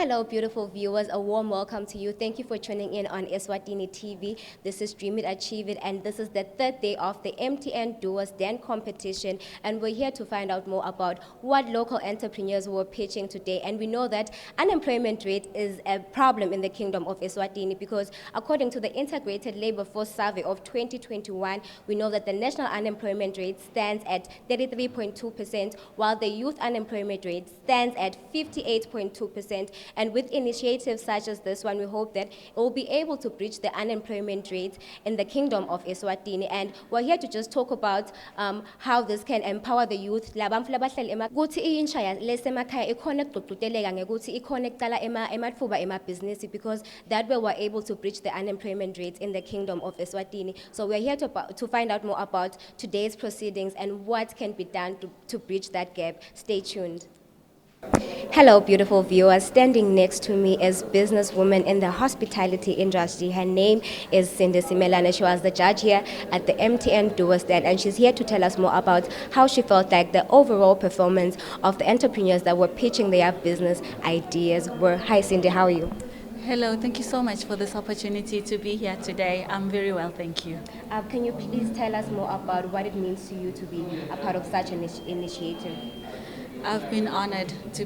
Hello, beautiful viewers. A warm welcome to you. Thank you for tuning in on Eswatini TV. This is Dream It, Achieve It, and this is the third day of the MTN Doers Den competition. And we're here to find out more about what local entrepreneurs were pitching today. And we know that unemployment rate is a problem in the kingdom of Eswatini because according to the Integrated Labor Force Survey of 2021, we know that the national unemployment rate stands at 33.2%, while the youth unemployment rate stands at 58.2%. And with initiatives such as this one, we hope that it will be able to bridge the unemployment rate in the kingdom of Eswatini. And we're here to just talk about how this can empower the youth. Because that way we're able to bridge the unemployment rate in the kingdom of Eswatini. So we're here to find out more about today's proceedings and what can be done to bridge that gap. Stay tuned. Hello, beautiful viewers. Standing next to me is businesswoman in the hospitality industry. Her name is 𝗬'𝗿𝗍𝗍 Melana. She was the judge here at the MTN Doers Den, and she's here to tell us more about how she felt like the overall performance of the entrepreneurs that were pitching their business ideas were. Hi, Cindy. How are you? Hello, thank you so much for this opportunity to be here today. I'm very well, thank you. Can you please tell us more about what it means to you to be a part of such an initiative? I've been honored to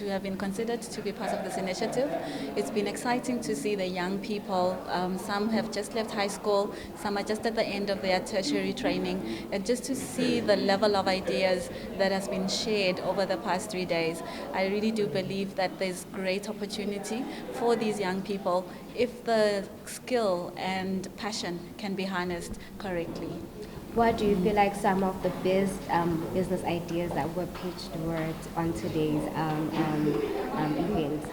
have been considered to be part of this initiative. It's been exciting to see the young people. Some have just left high school, some are just at the end of their tertiary training, and just to see the level of ideas that has been shared over the past 3 days. I really do believe that there's great opportunity for these young people if the skill and passion can be harnessed correctly. What do you feel like some of the best business ideas that were pitched were on today's event?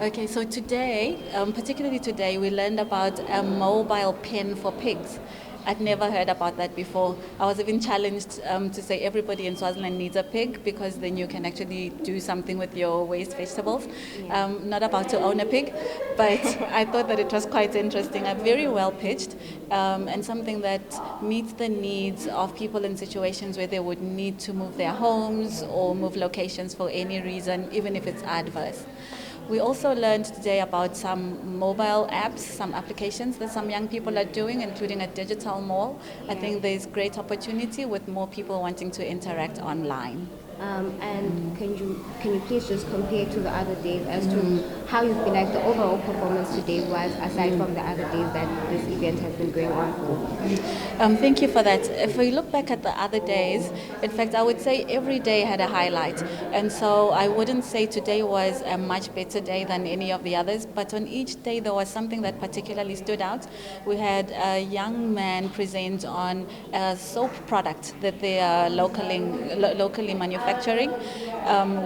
Okay, so today, particularly today, we learned about a mobile pen for pigs. I'd never heard about that before. I was even challenged to say everybody in Swaziland needs a pig because then you can actually do something with your waste vegetables. Yeah. Not about to own a pig, but I thought that it was quite interesting. Very well pitched and something that meets the needs of people in situations where they would need to move their homes or move locations for any reason, even if it's adverse. We also learned today about some mobile apps, some applications that some young people are doing, including a digital mall. I think there's great opportunity with more people wanting to interact online. And can you please just compare to the other days as to how you feel like the overall performance today was, aside from the other days that this event has been going on for? Thank you for that. If we look back at the other days, in fact, I would say every day had a highlight. And so I wouldn't say today was a much better day than any of the others, but on each day there was something that particularly stood out. We had a young man present on a soap product that they are locally manufacturing.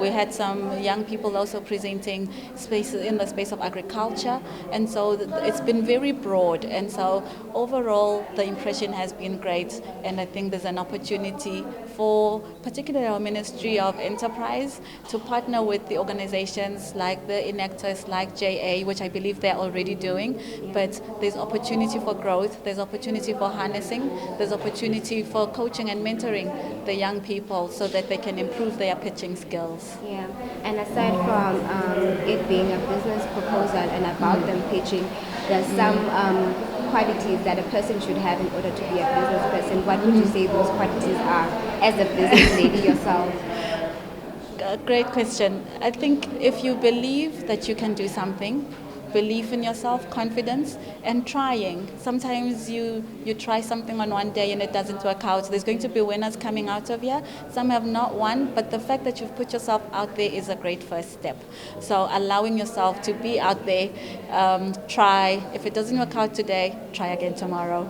We had some young people also presenting spaces in the space of agriculture, and so it's been very broad, and so overall the impression has been great, and I think there's an opportunity for particularly our Ministry of Enterprise to partner with the organizations like the enactors, like JA, which I believe they're already doing, but there's opportunity for growth, there's opportunity for harnessing, there's opportunity for coaching and mentoring the young people so that they can improve their pitching skills. Yeah, and aside from it being a business proposal and about them pitching, there's some qualities that a person should have in order to be a business person. What would you say those qualities are as a business lady yourself? Great question. I think if you believe that you can do something, belief in yourself, confidence, and trying. Sometimes you try something on one day and it doesn't work out. There's going to be winners coming out of here. Some have not won, but the fact that you've put yourself out there is a great first step. So allowing yourself to be out there, try. If it doesn't work out today, try again tomorrow.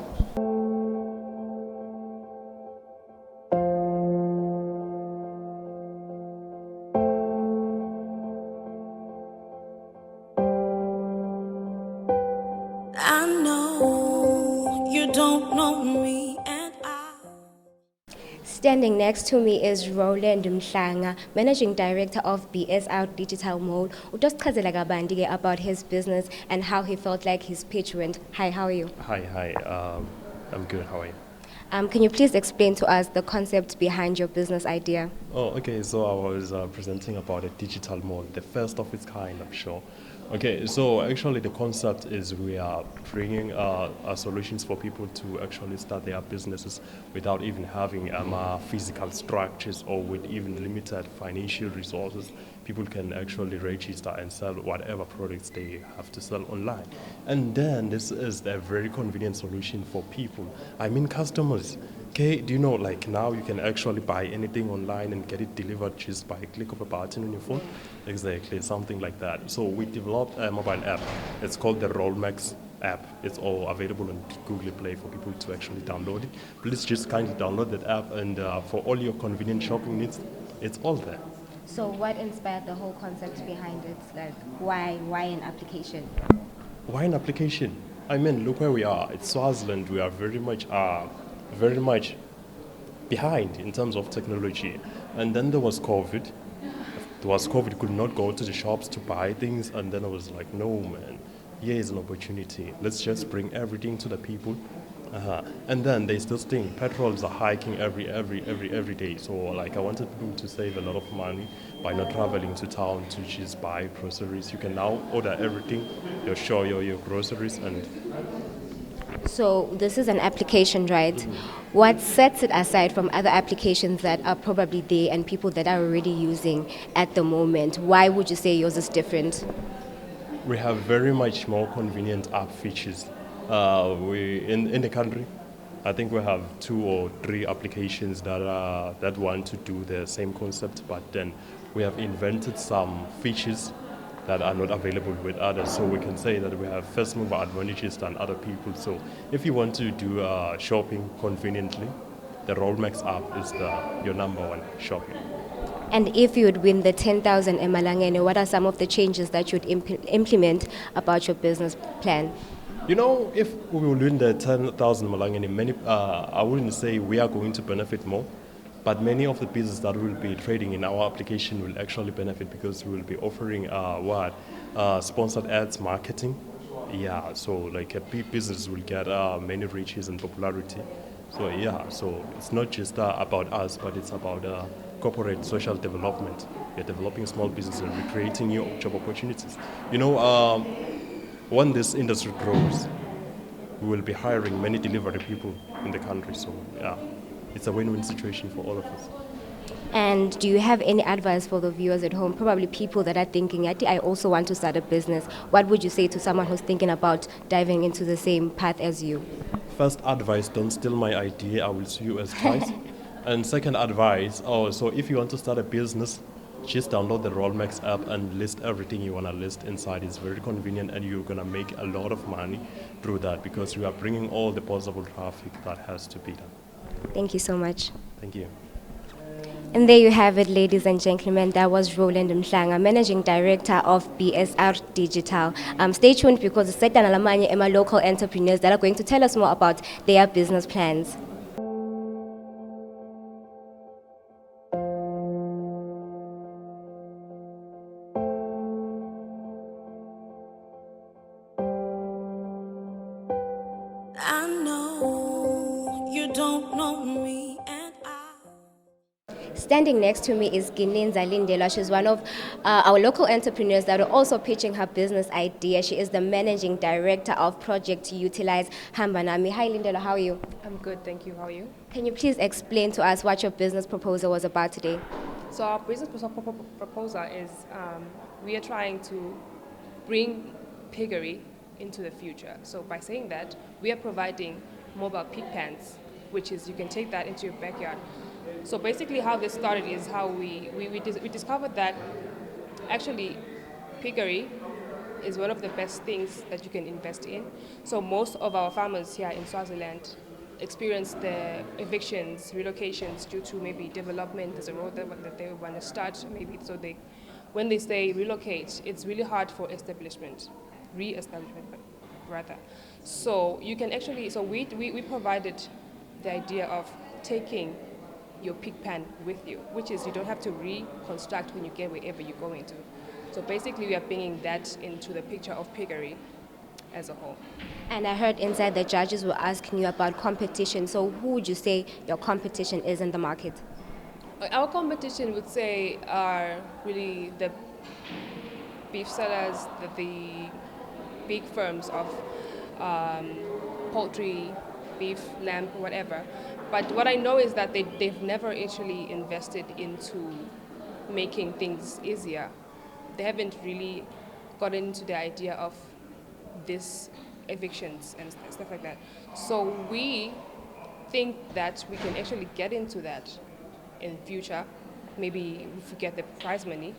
I know you don't know me, and Standing next to me is 𝗗'𝗆𝗍𝗍, Managing Director of BSR Digital Mall. Utosichazela kabanzi about his business and how he felt like his pitch went. Hi, how are you? Hi, I'm good. How are you? Can you please explain to us the concept behind your business idea? Oh, okay. So I was presenting about a digital mall, the first of its kind, I'm sure. Okay, so actually the concept is we are bringing solutions for people to actually start their businesses without even having physical structures or with even limited financial resources. People can actually register and sell whatever products they have to sell online. And then this is a very convenient solution for people. I mean customers. Okay, do you know, like now you can actually buy anything online and get it delivered just by a click of a button on your phone? Exactly, something like that. So we developed a mobile app. It's called the Rollmax App. It's all available on Google Play for people to actually download it. Please just kindly download that app, and for all your convenient shopping needs, it's all there. So what inspired the whole concept behind it? Like, why an application? Why an application? I mean, look where we are. It's Swaziland. We are very much behind in terms of technology. And then there was COVID. Could not go to the shops to buy things. And then I was like, no, man, here is an opportunity. Let's just bring everything to the people. And then they still think petrols are hiking every day. So like I wanted people to save a lot of money by not traveling to town to just buy groceries. You can now order everything, your groceries. And So this is an application, right? What sets it aside from other applications that are probably there and people that are already using at the moment? Why would you say yours is different? we have very much more convenient app features. In the country, I think we have 2 or 3 applications that want to do the same concept, but then we have invented some features that are not available with others. So we can say that we have first mover advantages than other people. So if you want to do shopping conveniently, the Rollmax app is your number 1 shopping. And if you would win the 10,000 emalangeni, what are some of the changes that you'd implement about your business plan? You know, if we will win the 10,000 Malangeni, I wouldn't say we are going to benefit more, but many of the businesses that will be trading in our application will actually benefit because we will be offering sponsored ads marketing. Yeah, so like a big business will get many reaches and popularity. So yeah, so it's not just about us, but it's about corporate social development. We're developing small businesses and we're creating new job opportunities. You know, when this industry grows, we will be hiring many delivery people in the country. So yeah, it's a win-win situation for all of us. And do you have any advice for the viewers at home, probably people that are thinking, I also want to start a business? What would you say to someone who's thinking about diving into the same path as you? First advice, don't steal my idea. I will sue you as twice. And second advice, so if you want to start a business, just download the Rollmax app and list everything you want to list inside. It's very convenient and you're going to make a lot of money through that because you are bringing all the possible traffic that has to be done. Thank you so much. Thank you. And there you have it, ladies and gentlemen. That was 𝗗𝗆𝗀𝗀, Managing Director of BSR Digital. Stay tuned because it's certain alamanye local entrepreneurs that are going to tell us more about their business plans. I know you don't know me, and Standing next to me is 𝗗𝗆𝗀𝗃𝗀𝗃. She's one of our local entrepreneurs that are also pitching her business idea. She is the Managing Director of Project Utilize Hambanami. Hi, Lindela, how are you? I'm good, thank you. How are you? Can you please explain to us what your business proposal was about today? So our business proposal is we are trying to bring piggery into the future. So by saying that, we are providing mobile pig pens, which is you can take that into your backyard. So basically how this started is how we discovered that actually piggery is one of the best things that you can invest in. So most of our farmers here in Swaziland experience the evictions, relocations due to maybe development. There's a road that they want to start, maybe. So when they say relocate, it's really hard for re-establishment rather. So you can actually, so we provided the idea of taking your pig pen with you, which is you don't have to reconstruct when you get wherever you're going to. So basically we are bringing that into the picture of piggery. as a whole. And I heard inside the judges were asking you about competition. So who would you say your competition is in the market? Our competition would say are really the beef sellers, the big firms of poultry, beef, lamb, whatever. But what I know is that they've never actually invested into making things easier. They haven't really gotten into the idea of this evictions and stuff like that. So we think that we can actually get into that in future, maybe if we get the prize money,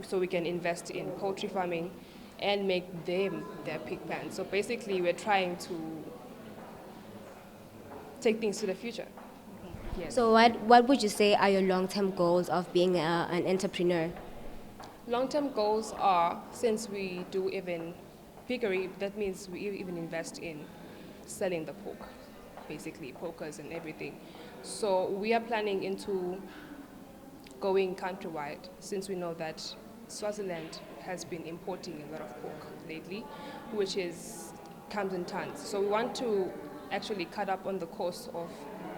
so we can invest in poultry farming and make them their pig pens. So basically we're trying to take things to the future. Yes. So what would you say are your long-term goals of being an entrepreneur? Long-term goals are, since we do even piggery, that means we even invest in selling the pork, basically porkers and everything. So we are planning into going countrywide, since we know that Swaziland has been importing a lot of pork lately, which comes in tons. So we want to actually cut up on the cost of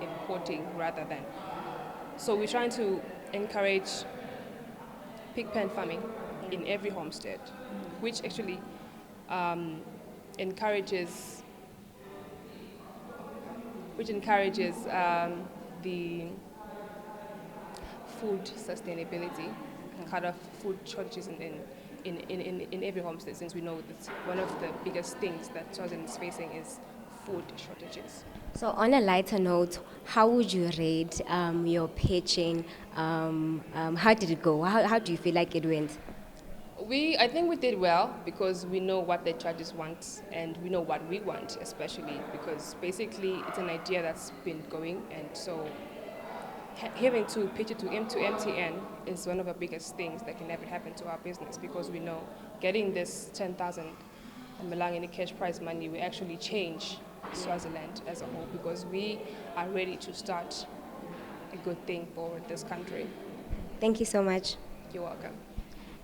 importing rather than. So we're trying to encourage pig pen farming in every homestead, which actually encourages the food sustainability, cut off food shortages in every homestead, since we know that one of the biggest things that Swaziland is facing is food shortages. So on a lighter note, how would you rate your pitching? How did it go? How do you feel like it went? I think we did well because we know what the judges want and we know what we want, especially because basically it's an idea that's been going, and so having to pitch it to MTN is one of the biggest things that can ever happen to our business, because we know getting this 10,000 𝗬𝗀𝗀 cash prize money will actually change Swaziland as a whole, because we are ready to start a good thing for this country. Thank you so much. You're welcome.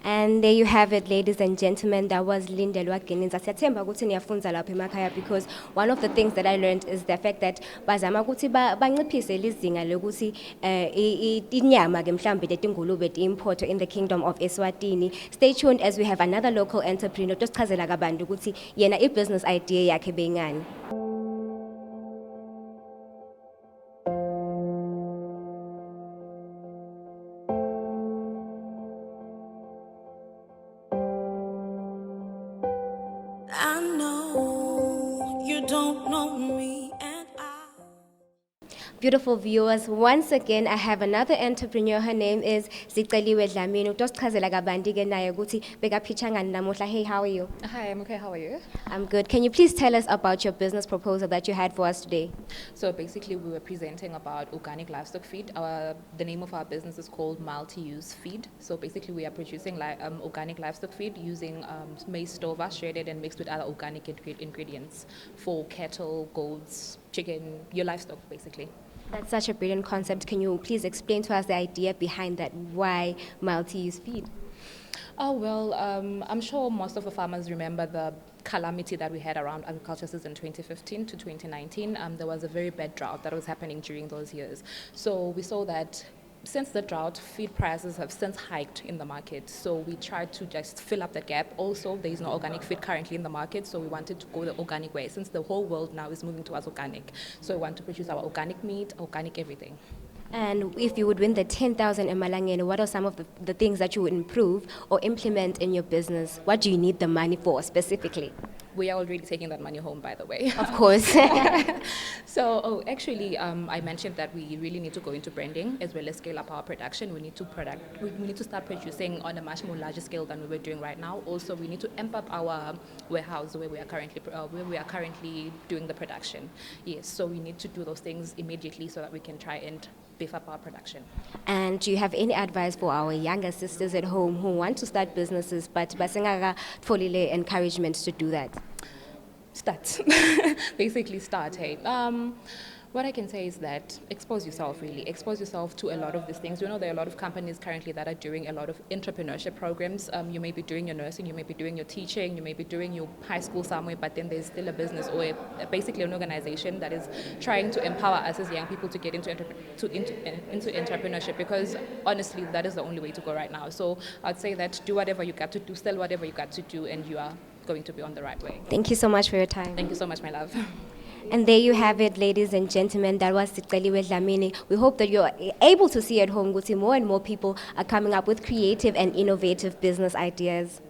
And there you have it, ladies and gentlemen. That was 𝗬𝗲𝗀𝗀𝗀. Siyathemba ukuthi niyafunza lapha emakhaya, because one of the things that I learned is the fact that bazama ukuthi banciphise lizinga lokuthi inyama ke mhlambe letingulube import in the kingdom of Eswatini. Stay tuned as we have another local entrepreneur tosichazela kabantu ukuthi yena business idea yakhe beyingani. I know you don't know me, and Beautiful viewers, once again I have another entrepreneur. Her name is 𝗖𝗿𝗍𝗲𝗍𝗀. Tosichazela kabanti ke naye ukuthi bekapitcha ngani namuhla. Hey, how are you? Hi, I'm okay. How are you? I'm good. Can you please tell us about your business proposal that you had for us today? So basically, we were presenting about organic livestock feed. The name of our business is called multi-use feed. So basically, we are producing organic livestock feed using maize 𝗗𝗏𝗲 shredded and mixed with other organic ingredients for cattle, goats, chicken, your livestock basically. That's such a brilliant concept. Can you please explain to us the idea behind that? Why multi-use feed? Oh, well, I'm sure most of the farmers remember the calamity that we had around agriculture season 2015 to 2019. There was a very bad drought that was happening during those years. So we saw that since the drought, feed prices have since hiked in the market. So we tried to just fill up that gap. Also, there is no organic feed currently in the market, so we wanted to go the organic way, since the whole world now is moving towards organic. So we want to produce our organic meat, organic everything. And if you would win the 10,000 𝗬𝗀𝗀𝗀, what are some of the things that you would improve or implement in your business? What do you need the money for specifically? We are already taking that money home, by the way. Of course. So, actually, I mentioned that we really need to go into branding as well as scale up our production. We need to start producing on a much more larger scale than we were doing right now. Also, we need to amp up our warehouse where we are currently doing the production. Yes, so we need to do those things immediately so that we can try and beef up our production. And do you have any advice for our younger sisters at home who want to start businesses but basingakatholile encouragement to do that? Start. Basically start, hey. What I can say is that expose yourself, really. Expose yourself to a lot of these things. You know, there are a lot of companies currently that are doing a lot of entrepreneurship programs. You may be doing your nursing, you may be doing your teaching, you may be doing your high school somewhere, but then there's still a business or basically an organization that is trying to empower us as young people to get into entrepreneurship, because honestly, that is the only way to go right now. So I'd say that do whatever you got to do, sell whatever you got to do, and you are going to be on the right way. Thank you so much for your time. Thank you so much, my love. And there you have it, ladies and gentlemen. That was 𝗖𝗿𝗲𝗍𝗲. We hope that you're able to see at home that more and more people are coming up with creative and innovative business ideas.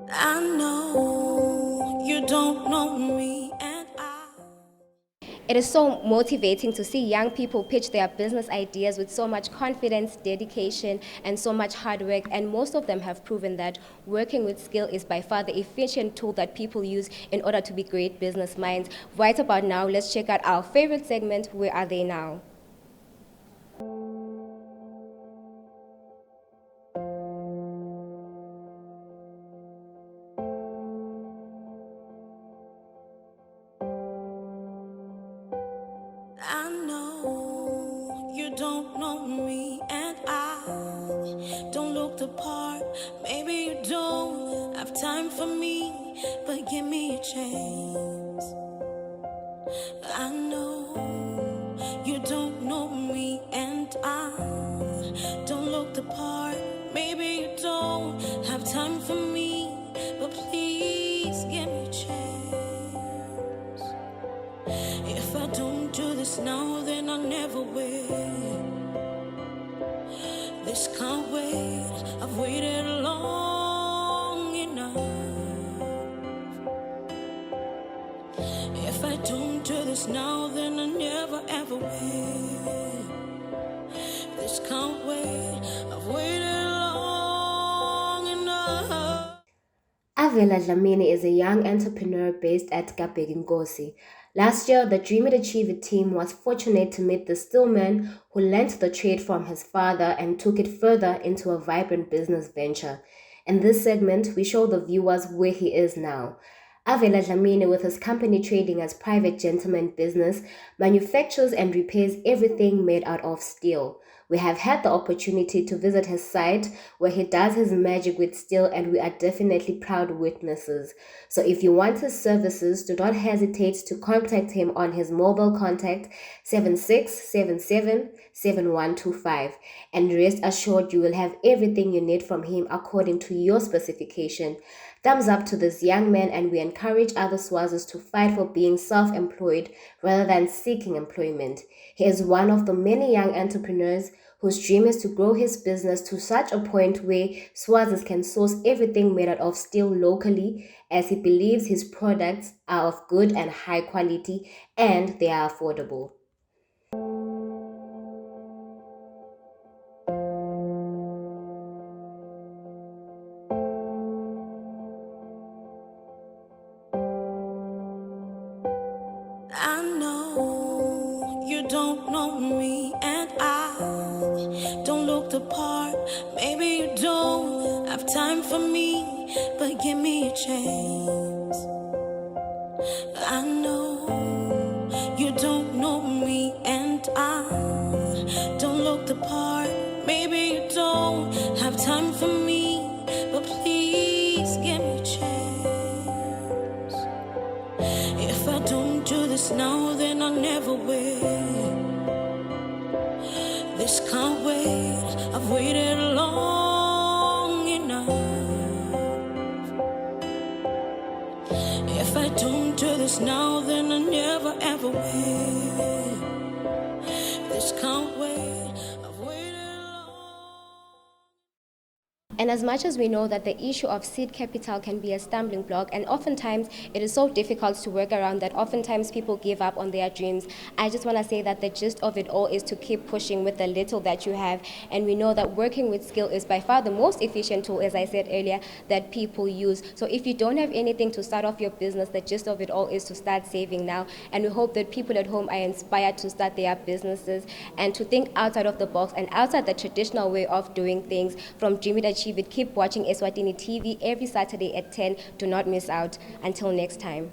I know you don't know me, and It is so motivating to see young people pitch their business ideas with so much confidence, dedication, and so much hard work. And most of them have proven that working with skill is by far the efficient tool that people use in order to be great business minds. Right about now, let's check out our favorite segment, Where Are They Now? I know you don't know me, and I don't look the part. Maybe you don't have time for me, but give me a chance. I know you don't know me, and I don't look the part. Maybe you don't have time for me, but please give me a chance. If I don't do this now, then I never will. This can't wait, I've waited long enough. If I don't do this now, then I never ever will. This can't wait, I've waited long enough. 𝗗𝗿𝗲𝗍𝗲 is a young entrepreneur based at 𝗗ซี้𝗿𝗀𝗀𝗀. Last year, the 𝗬'𝗲𝗋𝗀𝗀 team was fortunate to meet the stillman who learnt the trade from his father and took it further into a vibrant business venture. In this segment, we show the viewers where he is now. 𝗗𝗿𝗲𝗍𝗲, with his company trading as private gentleman business, manufactures and repairs everything made out of steel. We have had the opportunity to visit his site where he does his magic with steel, and we are definitely proud witnesses. So if you want his services, do not hesitate to contact him on his mobile contact 76777125, and rest assured you will have everything you need from him according to your specification. Thumbs up to this young man, and we encourage other Swazis to fight for being self-employed rather than seeking employment. He is one of the many young entrepreneurs whose dream is to grow his business to such a point where Swazis can source everything made out of steel locally, as he believes his products are of good and high quality and they are affordable. I know you don't know me, and I don't look the part. Maybe you don't have time for me, but give me a chance. I know you don't know me, and I don't look the part. Maybe you don't have time for me, but please give me a chance. If I don't do this now, then I never will. This can't wait, I've waited long enough. If I don't do this now, then I never ever will. This can't wait, I've waited long. And And as much as we know that the issue of seed capital can be a stumbling block, and oftentimes it is so difficult to work around that oftentimes people give up on their dreams, I just want to say that the gist of it all is to keep pushing with the little that you have. And we know that working with skill is by far the most efficient tool, as I said earlier, that people use. So if you don't have anything to start off your business, the gist of it all is to start saving now. And we hope that people at home are inspired to start their businesses and to think outside of the box and outside the traditional way of doing things. From Dream It, Achieve It, keep watching Eswatini TV every Saturday at 10. Do not miss out. Until next time.